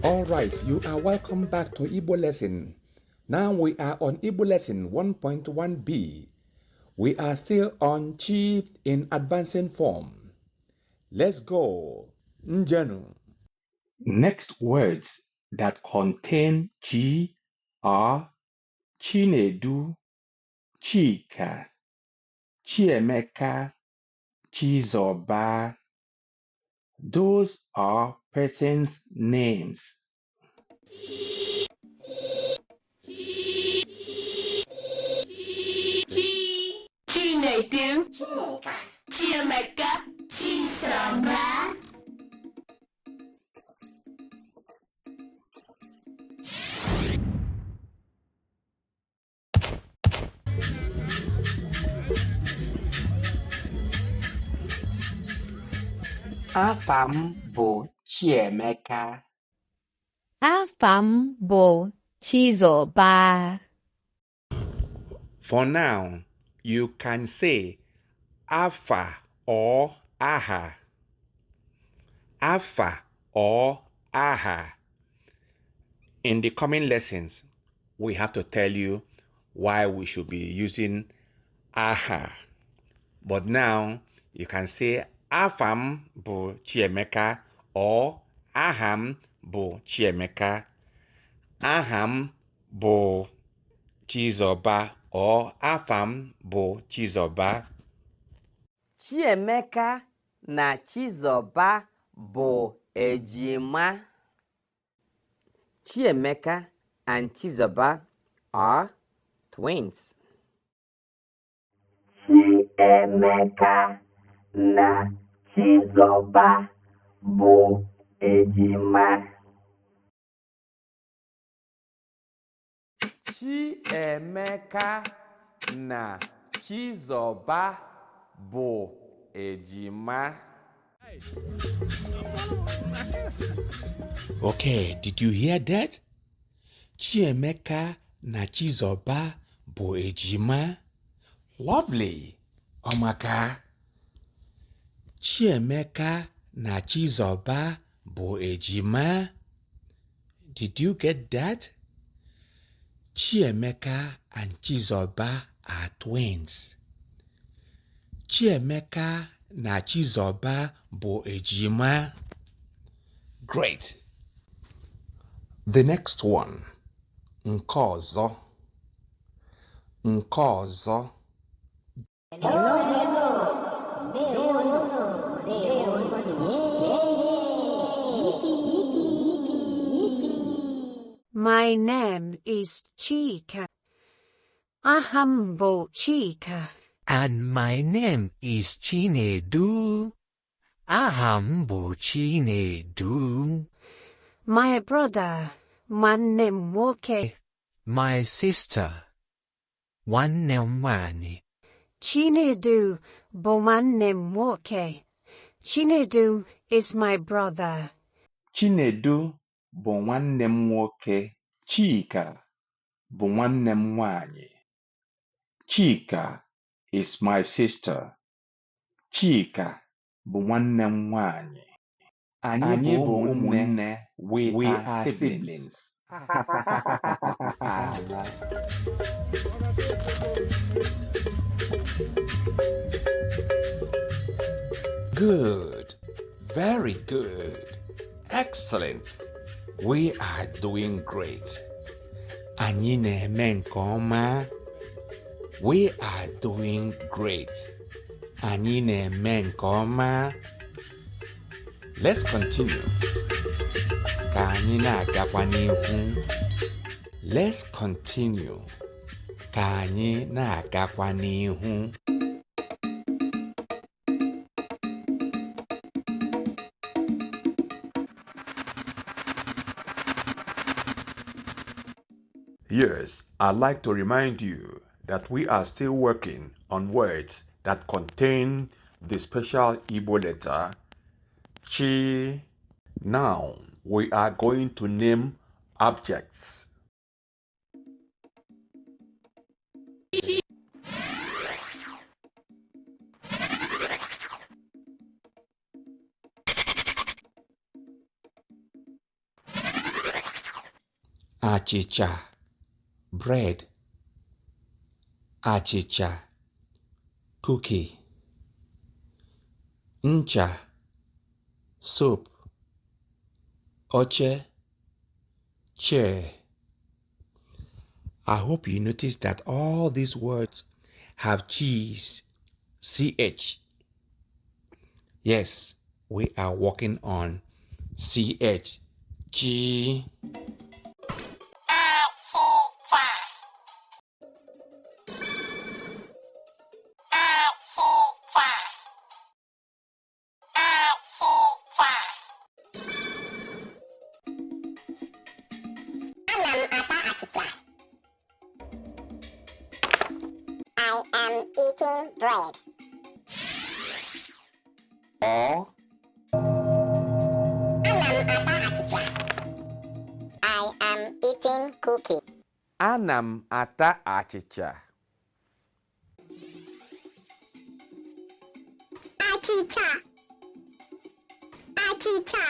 All right, you are welcome back to Igbo Lesson. Now we are on Igbo Lesson 1.1b. We are still on chi in advancing form. Let's go. Njenu. Next words that contain chi are Chinedu, Chika, Chiemeka, Chizoba. Those are persons' names. Chinedu, Chiemeka, Chizoba. Afa m bụ Chiemeka. Afa m bụ Chizoba. For now, you can say Afa or Aha. Afa or Aha. In the coming lessons, we have to tell you why we should be using Aha. But now, you can say Afam bụ Chiemeka or Aham bụ Chiemeka. Aham bụ Chizoba or Afam bụ Chizoba. Chiemeka na Chizoba bụ ejima. Chiemeka and Chizoba are twins. Chiemeka na Chizoba bụ ejima. Chiemeka na Chizoba bụ ejima. Okay, did you hear that? Chiemeka na Chizoba bụ ejima. Lovely. Omaka. Chiemeka na Chizoba bụ ejima. Did you get that? Chiemeka and Chizoba are twins. Chiemeka na Chizoba bụ ejima. Great. The next one. Nke ọzọ. Nke ọzọ. My name is Chika. Aham bụ Chika. And my name is Chinedu. Aham bụ Chinedu. My brother, nwanne m nwoke. My sister, nwanne m nwanyị. Chinedu bụ nwanne m nwoke. Chinedu is my brother. Chinedu bụ nwanne m nwoke. Chika bụ nwanne m nwanyị. Chika is my sister. Chika bụ nwanne m nwanyị. Anyị bụ ụmụnne. We are siblings. Good. Very good. Excellent. We are doing great. Anyị na-eme nke ọma. We are doing great. Anyị na-eme nke ọma. Let's continue. Ka anyị na-agakwa n'ihu. Let's continue. Ka anyị na-agakwa n'ihu. Yes, I'd like to remind you that we are still working on words that contain the special Igbo letter chi. Now we are going to name objects. Achịcha, bread. Achịcha, cookie. Ncha, soap. Oche, chair. I hope you noticed that all these words have cheese, CH. Yes, we are working on CH. Chi. I am eating bread. Or I am eating cookie. ana m ata achịcha. Achịcha. Achịcha.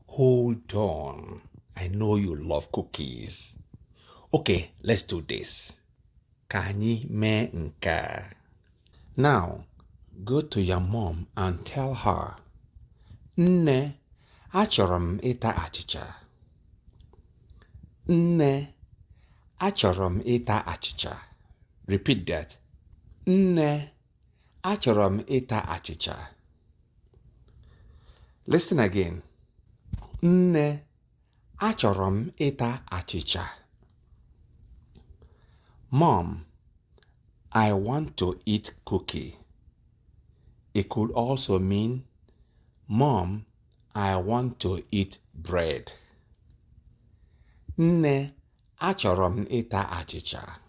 Hold on. I know you love cookies. Okay, let's do this. Ka anyị mee nke a. Now, go to your mom and tell her, Nne, achọrọ m ịta achịcha. Nne, achọrọ m ịta achịcha. Repeat that. Nne, achọrọ m ịta achịcha. Listen again. Nne, achọrọ m ịta achịcha. Mom, I want to eat cookie. It could also mean, Mom, I want to eat bread. Nne, achọrọ m ịta achịcha.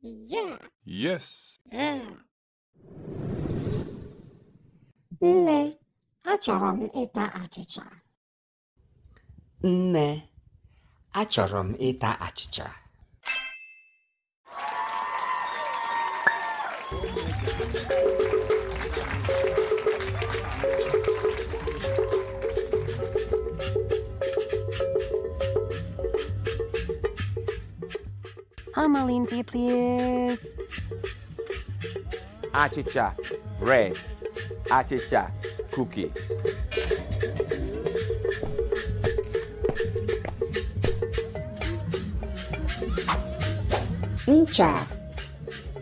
Yeah. Yes. Nne, achọrọ m ịta achịcha. Nne, achọrọ m ịta achịcha. Amalinzi, please. Achịcha, bread. Achịcha, cookie. Ncha,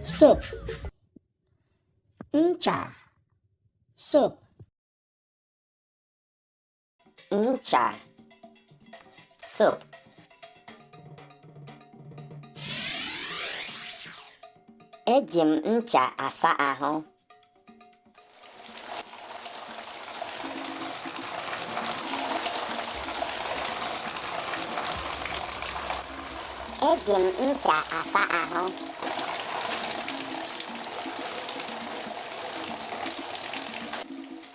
soap. Ncha, soap. Ncha, soap. Eji m ncha asa ahụ. Eji m ncha asa ahụ.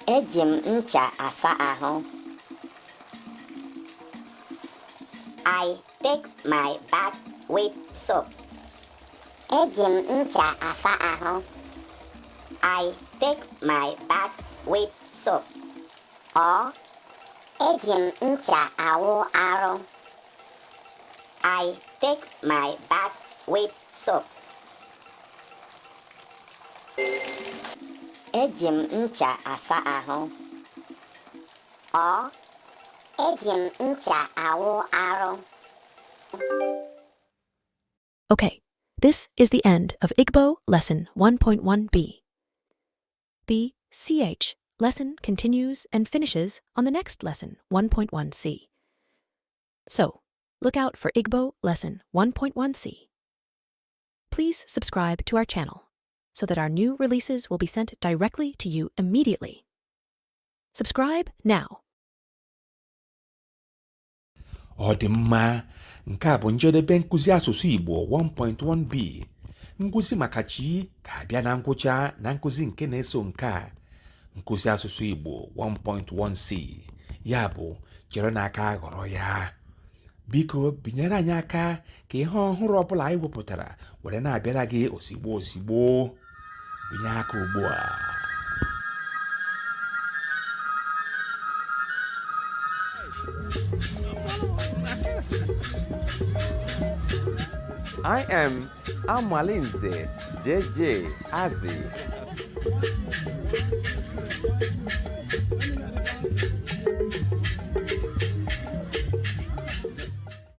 Eji m ncha asa ahụ. I take my bath with soap. Eji m ncha asa ahụ. I take my bath with soap. Or, eji m ncha awụ arụ. I take my bath with soap. Eji m ncha asa ahụ. Or, eji m ncha awụ arụ. Okay, this is the end of Igbo Lesson 1.1b. The CH lesson continues and finishes on the next lesson, 1.1c. So, look out for Igbo Lesson 1.1c. Please subscribe to our channel so that our new releases will be sent directly to you immediately. Subscribe now. Ọ dị mma, nke a bụ njedebe nkụzi asụsụ Igbo 1.1b. Nkụzi maka chi ga-abịa na ngwụcha na nkụzi nke na-eso nke a. Nkụzi asụsụ Igbo 1.1c. Ya bụ, chere n'aka ghọrọ ya. Biko binyere anyị aka ka ihe ọhụrụ ọbụla anyị wepụtara were na-abịara gị ozigbo ozigbo. binye aka ugbu a. I am Amalinze JJ Azi.